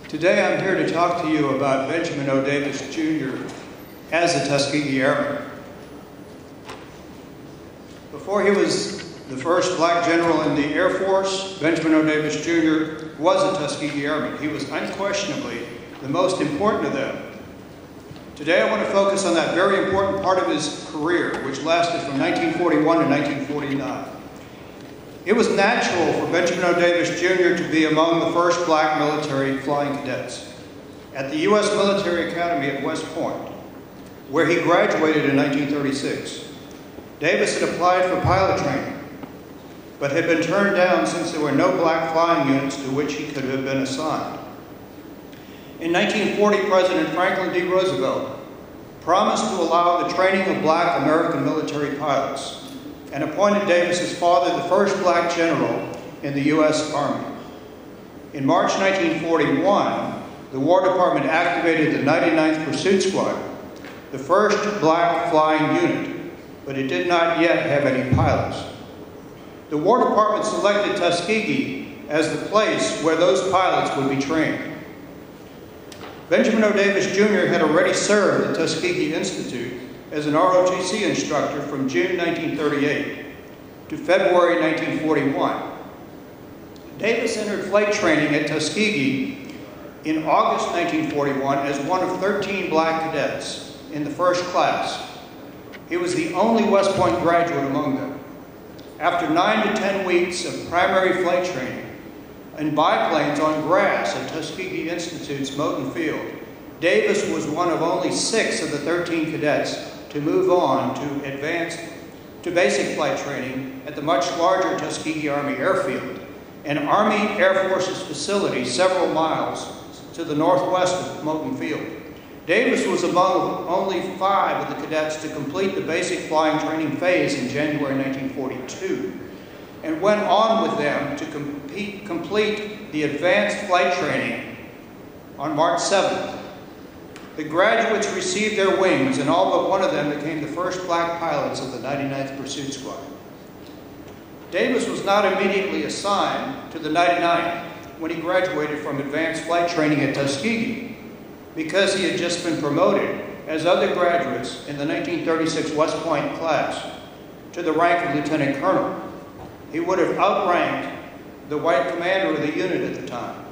Today I'm here to talk to you about Benjamin O. Davis, Jr. as a Tuskegee Airman. Before he was the first black general in the Air Force, Benjamin O. Davis, Jr. was a Tuskegee Airman. He was unquestionably the most important of them. Today I want to focus on that very important part of his career, which lasted from 1941 to 1949. It was natural for Benjamin O. Davis, Jr. to be among the first black military flying cadets. At the U.S. Military Academy at West Point, where he graduated in 1936, Davis had applied for pilot training, but had been turned down since there were no black flying units to which he could have been assigned. In 1940, President Franklin D. Roosevelt promised to allow the training of black American military pilots, and appointed Davis's father the first black general in the U.S. Army. In March 1941, the War Department activated the 99th Pursuit Squadron, the first black flying unit, but it did not yet have any pilots. The War Department selected Tuskegee as the place where those pilots would be trained. Benjamin O. Davis, Jr. had already served at Tuskegee Institute as an ROTC instructor from June 1938 to February 1941. Davis entered flight training at Tuskegee in August 1941 as one of 13 black cadets in the first class. He was the only West Point graduate among them. After 9 to 10 weeks of primary flight training in biplanes on grass at Tuskegee Institute's Moton Field, Davis was one of only 6 of the 13 cadets to move on to basic flight training at the much larger Tuskegee Army Airfield, an Army Air Forces facility several miles to the northwest of Moton Field. Davis was among only 5 of the cadets to complete the basic flying training phase in January 1942, and went on with them to complete the advanced flight training on March 7th. The graduates received their wings, and all but one of them became the first black pilots of the 99th Pursuit Squadron. Davis was not immediately assigned to the 99th when he graduated from advanced flight training at Tuskegee, because he had just been promoted, as other graduates in the 1936 West Point class, to the rank of lieutenant colonel. He would have outranked the white commander of the unit at the time.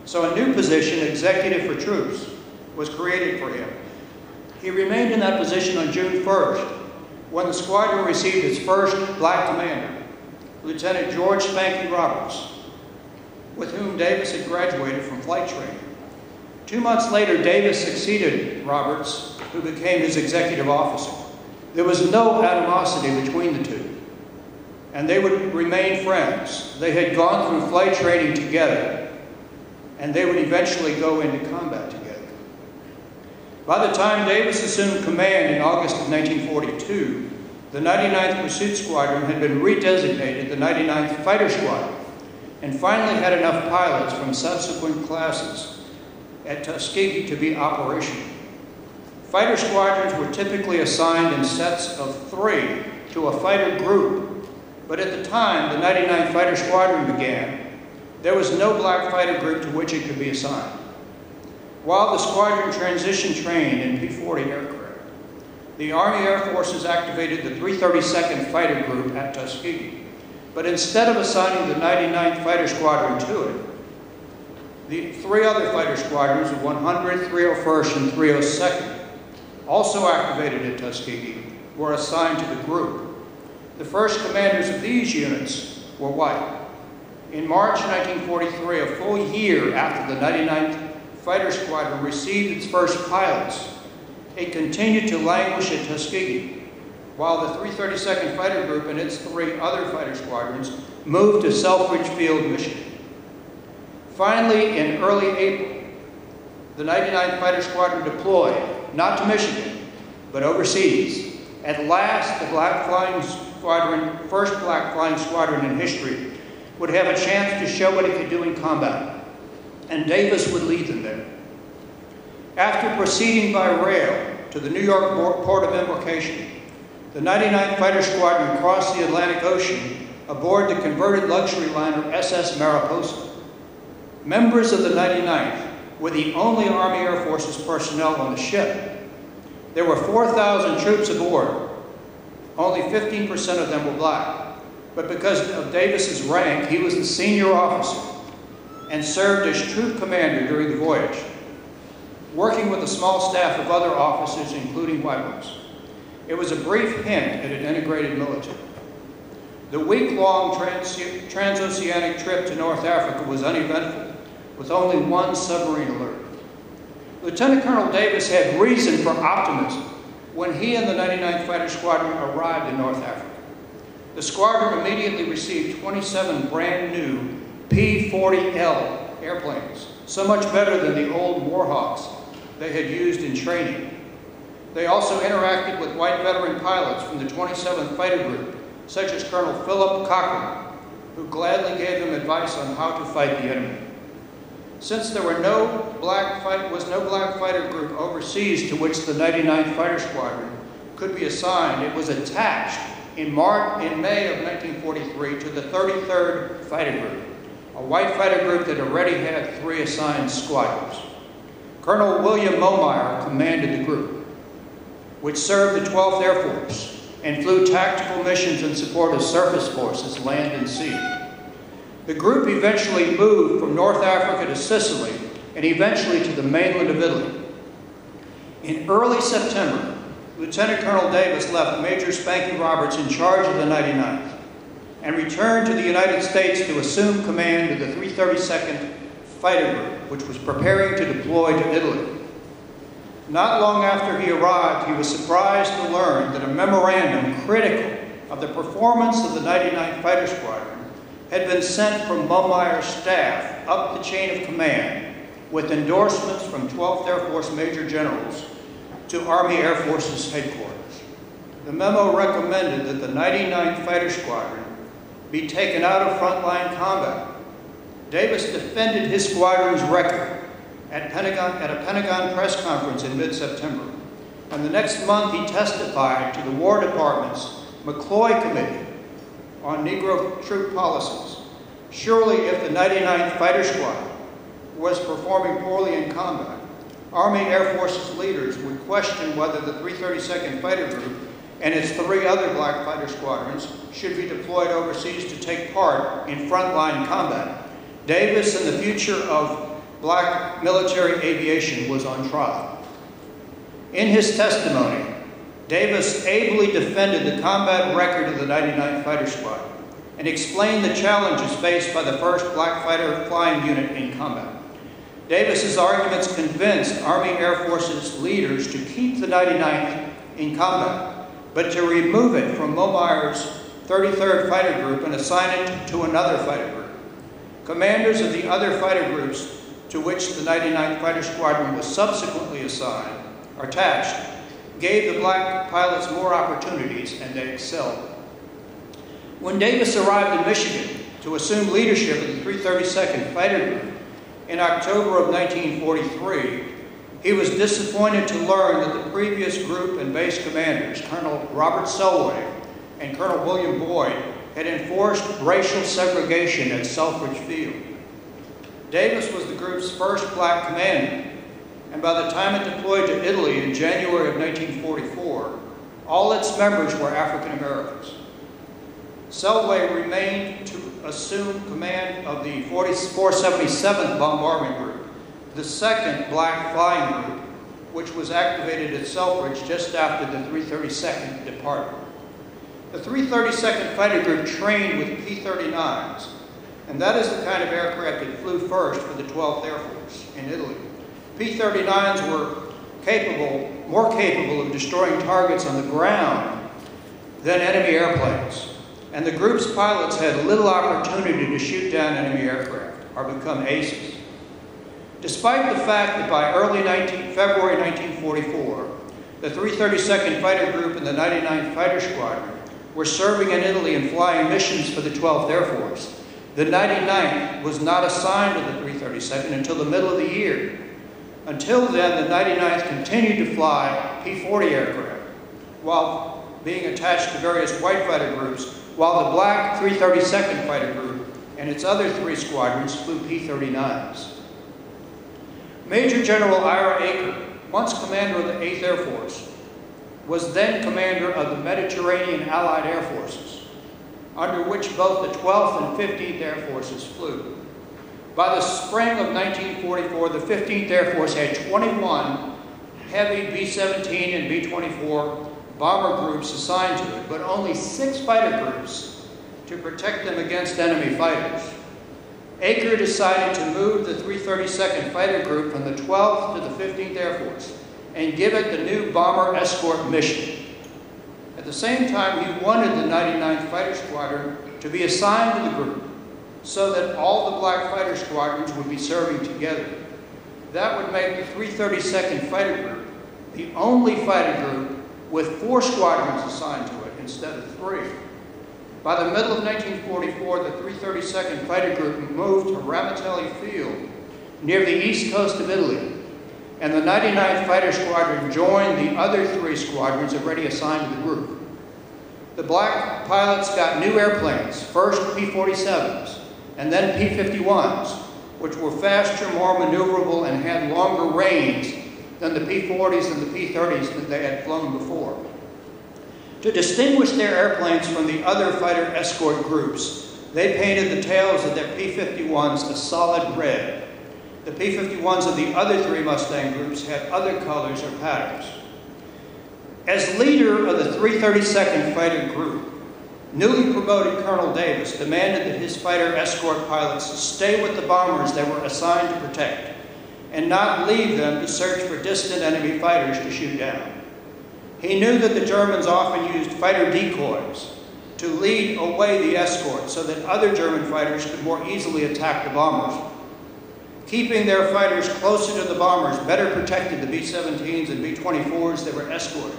So a new position, executive for troops, was created for him. He remained in that position on June 1st, when the squadron received its first black commander, Lieutenant George Spanky Roberts, with whom Davis had graduated from flight training. 2 months later, Davis succeeded Roberts, who became his executive officer. There was no animosity between the two, and they would remain friends. They had gone through flight training together, and they would eventually go into combat together. By the time Davis assumed command in August of 1942, the 99th Pursuit Squadron had been redesignated the 99th Fighter Squadron, and finally had enough pilots from subsequent classes at Tuskegee to be operational. Fighter squadrons were typically assigned in sets of 3 to a fighter group, but at the time the 99th Fighter Squadron began, there was no black fighter group to which it could be assigned. While the squadron transition trained in P-40 aircraft, the Army Air Forces activated the 332nd Fighter Group at Tuskegee. But instead of assigning the 99th Fighter Squadron to it, the 3 other fighter squadrons, the 100th, 301st, and 302nd, also activated at Tuskegee, were assigned to the group. The first commanders of these units were white. In March 1943, a full year after the 99th Fighter Squadron received its first pilots, it continued to languish at Tuskegee, while the 332nd Fighter Group and its 3 other fighter squadrons moved to Selfridge Field, Michigan. Finally, in early April, the 99th Fighter Squadron deployed, not to Michigan, but overseas. At last, the black flying squadron, first black flying squadron in history, would have a chance to show what it could do in combat, and Davis would lead them there. After proceeding by rail to the New York port of embarkation, the 99th Fighter Squadron crossed the Atlantic Ocean aboard the converted luxury liner SS Mariposa. Members of the 99th were the only Army Air Forces personnel on the ship. There were 4,000 troops aboard. Only 15% of them were black. But because of Davis's rank, he was the senior officer and served as troop commander during the voyage, working with a small staff of other officers, including white ones. It was a brief hint at an integrated military. The week-long transoceanic trip to North Africa was uneventful, with only one submarine alert. Lieutenant Colonel Davis had reason for optimism when he and the 99th Fighter Squadron arrived in North Africa. The squadron immediately received 27 brand new P-40L airplanes, so much better than the old Warhawks they had used in training. They also interacted with white veteran pilots from the 27th Fighter Group, such as Colonel Philip Cochran, who gladly gave them advice on how to fight the enemy. Since there was no black fighter group overseas to which the 99th Fighter Squadron could be assigned, it was attached in May of 1943 to the 33rd Fighter Group, a white fighter group that already had 3 assigned squadrons. Colonel William Momeyer commanded the group, which served the 12th Air Force and flew tactical missions in support of surface forces, land and sea. The group eventually moved from North Africa to Sicily and eventually to the mainland of Italy. In early September, Lieutenant Colonel Davis left Major Spanky Roberts in charge of the 99th and returned to the United States to assume command of the 332nd Fighter Group, which was preparing to deploy to Italy. Not long after he arrived, he was surprised to learn that a memorandum critical of the performance of the 99th Fighter Squadron had been sent from Momeyer's staff up the chain of command with endorsements from 12th Air Force Major Generals to Army Air Forces headquarters. The memo recommended that the 99th Fighter Squadron be taken out of frontline combat. Davis defended his squadron's record at a Pentagon press conference in mid-September, and the next month he testified to the War Department's McCloy Committee on Negro troop policies. Surely if the 99th Fighter Squadron was performing poorly in combat, Army Air Forces leaders would question whether the 332nd Fighter Group and its 3 other black fighter squadrons should be deployed overseas to take part in frontline combat. Davis and the future of black military aviation was on trial. In his testimony, Davis ably defended the combat record of the 99th Fighter Squadron and explained the challenges faced by the 1st Black Fighter Flying Unit in combat. Davis's arguments convinced Army Air Forces leaders to keep the 99th in combat, but to remove it from Momeyer's 33rd Fighter Group and assign it to another fighter group. Commanders of the other fighter groups to which the 99th Fighter Squadron was subsequently assigned or attached gave the black pilots more opportunities, and they excelled. When Davis arrived in Michigan to assume leadership of the 332nd Fighter Group in October of 1943, he was disappointed to learn that the previous group and base commanders, Colonel Robert Selway and Colonel William Boyd, had enforced racial segregation at Selfridge Field. Davis was the group's first black commander, and by the time it deployed to Italy in January of 1944, all its members were African Americans. Selway remained to assume command of the 477th Bombardment Group, the 2nd Black Flying Group, which was activated at Selfridge just after the 332nd departed. The 332nd Fighter Group trained with P-39s, and that is the kind of aircraft that flew first for the 12th Air Force in Italy. P-39s were more capable of destroying targets on the ground than enemy airplanes, and the group's pilots had little opportunity to shoot down enemy aircraft or become aces. Despite the fact that by February 1944, the 332nd Fighter Group and the 99th Fighter Squadron were serving in Italy and flying missions for the 12th Air Force, the 99th was not assigned to the 332nd until the middle of the year. Until then, the 99th continued to fly P-40 aircraft while being attached to various white fighter groups, while the black 332nd Fighter Group and its other 3 squadrons flew P-39s. Major General Ira Aker, once commander of the 8th Air Force, was then commander of the Mediterranean Allied Air Forces, under which both the 12th and 15th Air Forces flew. By the spring of 1944, the 15th Air Force had 21 heavy B-17 and B-24 bomber groups assigned to it, but only 6 fighter groups to protect them against enemy fighters. Aker decided to move the 332nd Fighter Group from the 12th to the 15th Air Force and give it the new bomber escort mission. At the same time, he wanted the 99th Fighter Squadron to be assigned to the group so that all the black fighter squadrons would be serving together. That would make the 332nd Fighter Group the only fighter group with 4 squadrons assigned to it instead of 3. By the middle of 1944, the 332nd Fighter Group moved to Ramitelli Field near the east coast of Italy, and the 99th Fighter Squadron joined the other 3 squadrons already assigned to the group. The black pilots got new airplanes, first P-47s, and then P-51s, which were faster, more maneuverable, and had longer range than the P-40s and the P-30s that they had flown before. To distinguish their airplanes from the other fighter escort groups, they painted the tails of their P-51s a solid red. The P-51s of the other 3 Mustang groups had other colors or patterns. As leader of the 332nd Fighter Group, newly promoted Colonel Davis demanded that his fighter escort pilots stay with the bombers they were assigned to protect and not leave them to search for distant enemy fighters to shoot down. He knew that the Germans often used fighter decoys to lead away the escort so that other German fighters could more easily attack the bombers. Keeping their fighters closer to the bombers better protected the B-17s and B-24s they were escorting.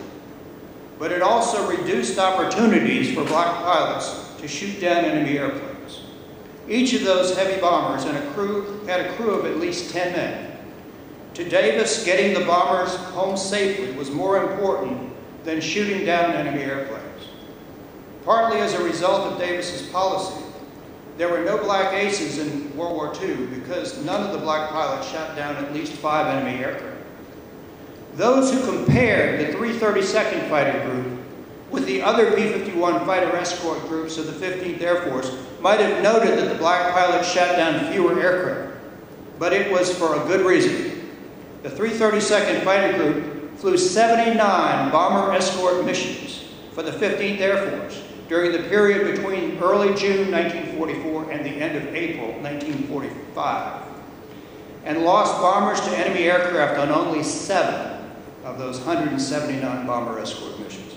But it also reduced opportunities for black pilots to shoot down enemy airplanes. Each of those heavy bombers had a crew of at least 10 men. To Davis, getting the bombers home safely was more important than shooting down enemy airplanes. Partly as a result of Davis's policy, there were no black aces in World War II because none of the black pilots shot down at least 5 enemy aircraft. Those who compared the 332nd Fighter Group with the other P-51 fighter escort groups of the 15th Air Force might have noted that the black pilots shot down fewer aircraft, but it was for a good reason. The 332nd Fighter Group flew 79 bomber escort missions for the 15th Air Force during the period between early June 1944 and the end of April 1945, and lost bombers to enemy aircraft on only 7 of those 179 bomber escort missions.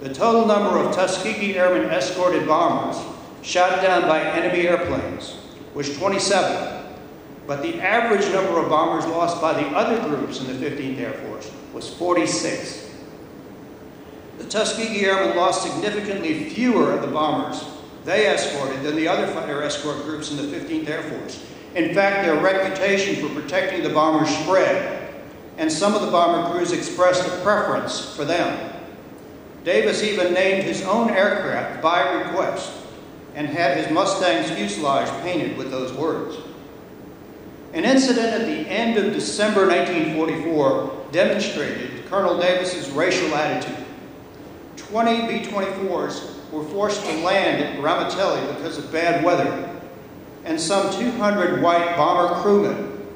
The total number of Tuskegee Airmen escorted bombers shot down by enemy airplanes was 27. But the average number of bombers lost by the other groups in the 15th Air Force was 46. The Tuskegee Airmen lost significantly fewer of the bombers they escorted than the other fighter escort groups in the 15th Air Force. In fact, their reputation for protecting the bombers spread, and some of the bomber crews expressed a preference for them. Davis even named his own aircraft by request and had his Mustang's fuselage painted with those words. An incident at the end of December 1944 demonstrated Colonel Davis's racial attitude. 20 B-24s were forced to land at Ramitelli because of bad weather, and some 200 white bomber crewmen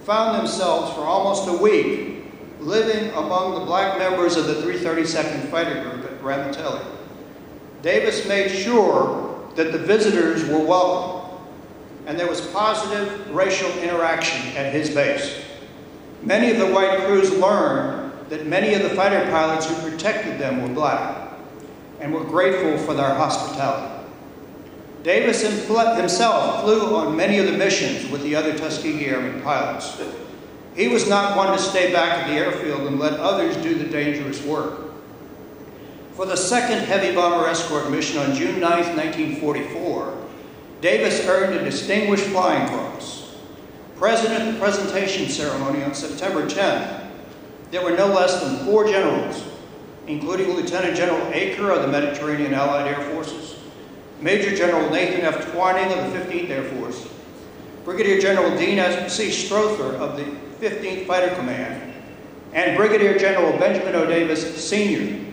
found themselves for almost a week living among the black members of the 332nd Fighter Group at Ramitelli. Davis made sure that the visitors were welcome, and there was positive racial interaction at his base. Many of the white crews learned that many of the fighter pilots who protected them were black and were grateful for their hospitality. Davis himself flew on many of the missions with the other Tuskegee Airmen pilots. He was not one to stay back at the airfield and let others do the dangerous work. For the second heavy bomber escort mission on June 9, 1944, Davis earned a Distinguished Flying Cross. Present at the presentation ceremony on September 10th, there were no less than 4 generals, including Lieutenant General Aker of the Mediterranean Allied Air Forces, Major General Nathan F. Twining of the 15th Air Force, Brigadier General Dean C. Strother of the 15th Fighter Command, and Brigadier General Benjamin O. Davis, Sr.,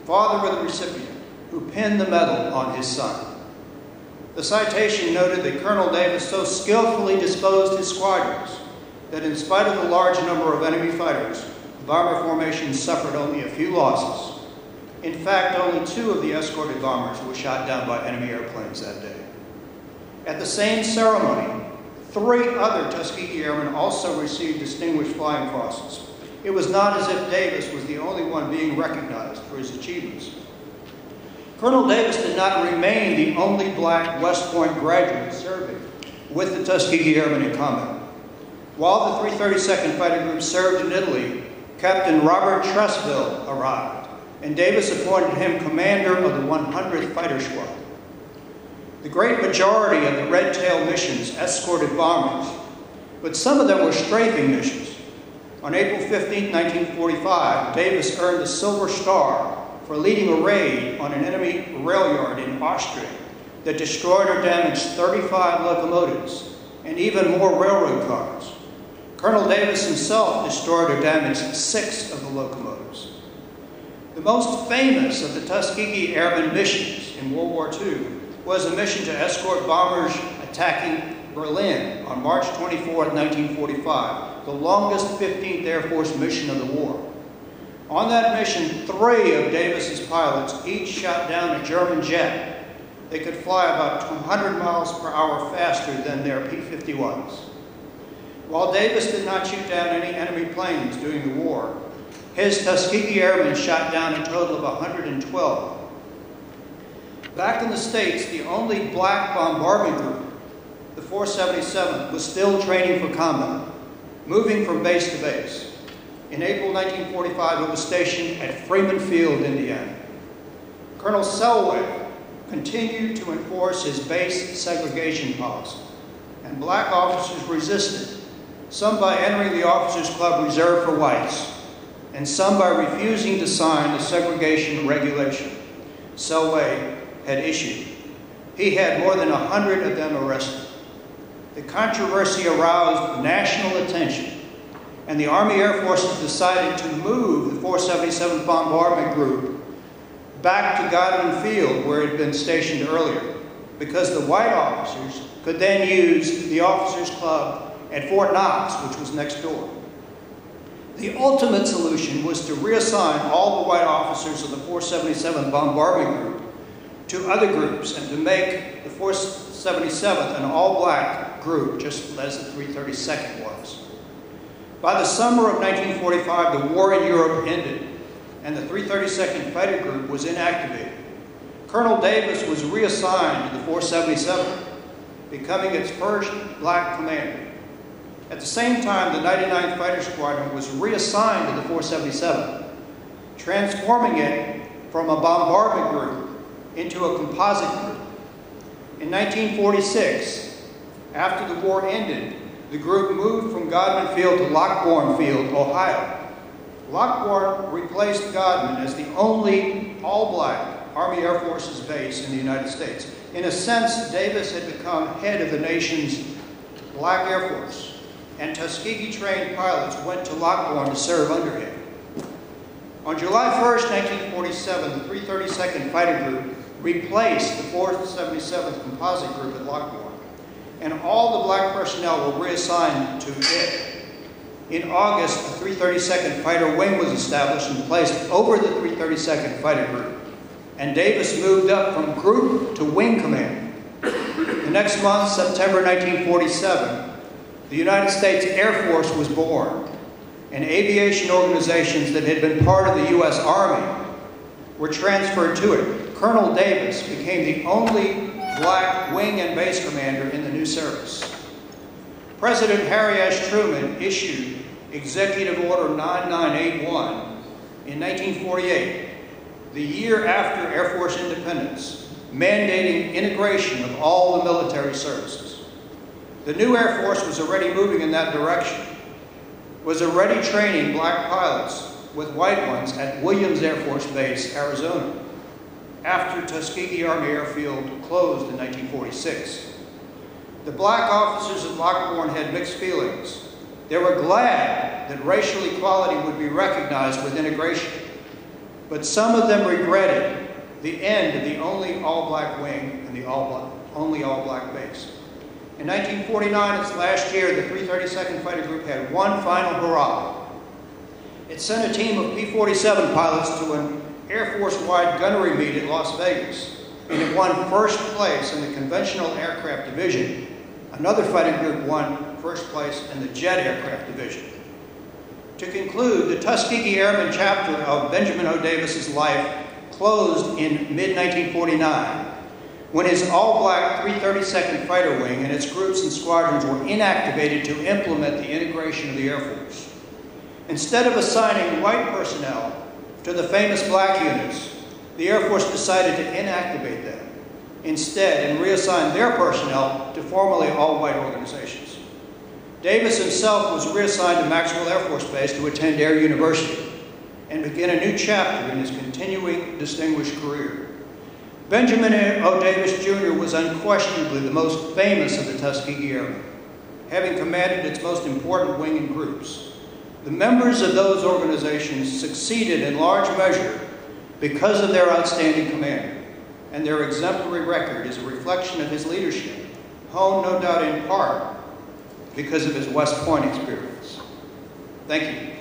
father of the recipient, who pinned the medal on his son. The citation noted that Colonel Davis so skillfully disposed his squadrons that in spite of the large number of enemy fighters, the bomber formation suffered only a few losses. In fact, only 2 of the escorted bombers were shot down by enemy airplanes that day. At the same ceremony, 3 other Tuskegee Airmen also received Distinguished Flying Crosses. It was not as if Davis was the only one being recognized for his achievements. Colonel Davis did not remain the only black West Point graduate serving with the Tuskegee Airmen in combat. While the 332nd Fighter Group served in Italy, Captain Robert Tressville arrived, and Davis appointed him commander of the 100th Fighter Squadron. The great majority of the Red Tail missions escorted bombers, but some of them were strafing missions. On April 15, 1945, Davis earned the Silver Star for leading a raid on an enemy rail yard in Austria that destroyed or damaged 35 locomotives and even more railroad cars. Colonel Davis himself destroyed or damaged 6 of the locomotives. The most famous of the Tuskegee Airmen missions in World War II was a mission to escort bombers attacking Berlin on March 24, 1945, the longest 15th Air Force mission of the war. On that mission, 3 of Davis's pilots each shot down a German jet. They could fly about 200 miles per hour faster than their P-51s. While Davis did not shoot down any enemy planes during the war, his Tuskegee Airmen shot down a total of 112. Back in the States, the only black bombardment group, the 477th, was still training for combat, moving from base to base. In April 1945, it was stationed at Freeman Field, Indiana. Colonel Selway continued to enforce his base segregation policy, and black officers resisted, some by entering the Officers Club reserved for whites, and some by refusing to sign the segregation regulation Selway had issued. He had more than 100 of them arrested. The controversy aroused national attention, and the Army Air Forces decided to move the 477th Bombardment Group back to Godwin Field, where it had been stationed earlier, because the white officers could then use the Officers Club at Fort Knox, which was next door. The ultimate solution was to reassign all the white officers of the 477th Bombardment Group to other groups and to make the 477th an all-black group, just as the 332nd was. By the summer of 1945, the war in Europe ended, and the 332nd Fighter Group was inactivated. Colonel Davis was reassigned to the 477th, becoming its first black commander. At the same time, the 99th Fighter Squadron was reassigned to the 477th, transforming it from a bombardment group into a composite group. In 1946, after the war ended, the group moved from Godwin Field to Lockbourne Field, Ohio. Lockbourne replaced Godwin as the only all-black Army Air Forces base in the United States. In a sense, Davis had become head of the nation's black Air Force, and Tuskegee-trained pilots went to Lockbourne to serve under him. On July 1st, 1947, the 332nd Fighter Group replaced the 477th Composite Group at Lockbourne, and all the black personnel were reassigned to it. In August, the 332nd Fighter Wing was established and placed over the 332nd Fighter Group, and Davis moved up from group to wing commander. The next month, September 1947, the United States Air Force was born, and aviation organizations that had been part of the U.S. Army were transferred to it. Colonel Davis became the only black wing and base commander in the new service. President Harry S. Truman issued Executive Order 9981 in 1948, the year after Air Force independence, mandating integration of all the military services. The new Air Force was already moving in that direction, was already training black pilots with white ones at Williams Air Force Base, Arizona, after Tuskegee Army Airfield closed in 1946. The black officers at Lockbourne had mixed feelings. They were glad that racial equality would be recognized with integration, but some of them regretted the end of the only all-black wing and the only all-black base. In 1949, its last year, the 332nd Fighter Group had one final hurrah. It sent a team of P-47 pilots to an Air Force-wide gunnery meet at Las Vegas, and it won first place in the Conventional Aircraft Division. Another fighting group won first place in the Jet Aircraft Division. To conclude, the Tuskegee Airman chapter of Benjamin O. Davis's life closed in mid-1949 when his all-black 332nd Fighter Wing and its groups and squadrons were inactivated to implement the integration of the Air Force. Instead of assigning white personnel to the famous black units, the Air Force decided to inactivate them instead and reassign their personnel to formerly all-white organizations. Davis himself was reassigned to Maxwell Air Force Base to attend Air University and begin a new chapter in his continuing distinguished career. Benjamin O. Davis, Jr. was unquestionably the most famous of the Tuskegee Airmen, having commanded its most important wing and groups. The members of those organizations succeeded in large measure because of their outstanding commander, and their exemplary record is a reflection of his leadership, honed no doubt in part because of his West Point experience. Thank you.